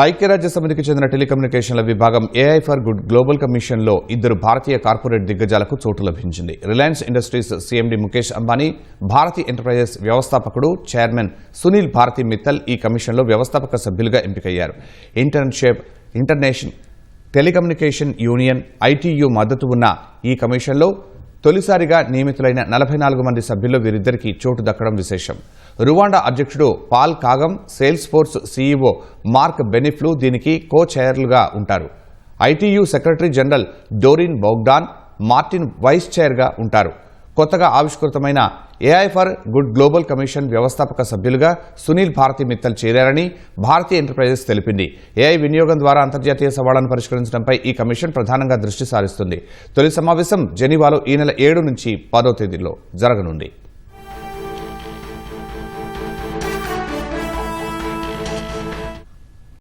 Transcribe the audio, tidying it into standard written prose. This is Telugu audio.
ఐక్యరాజ్య సమితికి చెందిన టెలికమ్యూనికేషన్ల విభాగం ఏఐ ఫర్ గుడ్ గ్లోబల్ కమిషన్లో 2 భారతీయ కార్పొరేట్ దిగ్గజాలకు చోటు లభించింది. Reliance Industries CMD Mukesh Ambani, Bharti Enterprises వ్యవస్థాపకుడు చైర్మన్ సునీల్ భారతి మిత్తల్ ఈ కమిషన్లో వ్యవస్థాపక సభ్యులుగా ఎంపికయ్యారు. ఇంటర్నేషనల్ టెలికమ్యూనికేషన్ యూనియన్ ఐటీయూ మద్దతు ఉన్న ఈ కమిషన్లో తొలిసారిగా నియమితులైన 44 మంది సభ్యుల్లో వీరిద్దరికీ చోటు దక్కడం విశేషం. రువాండా అధ్యక్షుడు Paul Kagame, Salesforce CEO Mark Benioff దీనికి కో-చైర్లుగా ఉంటారు. ITU secretary general Doreen Bogdan Martin vice చైర్గా ఉంటారు. కొత్తగా ఆవిష్కృతమైన AI for good global commission వ్యవస్థాపక సభ్యులుగా సునీల్ భారతి మిత్తల్ చేరారని భారతీ ఎంటర్ప్రైజెస్ తెలిపింది. ఏఐ వినియోగం ద్వారా అంతర్జాతీయ సవాళ్లను పరిష్కరించడంపై ఈ కమిషన్ ప్రధానంగా దృష్టి సారిస్తుంది. తొలి సమావేశం జెనీవాలో ఈ నెల 7 నుంచి 10వ తేదీలో జరగనుంది.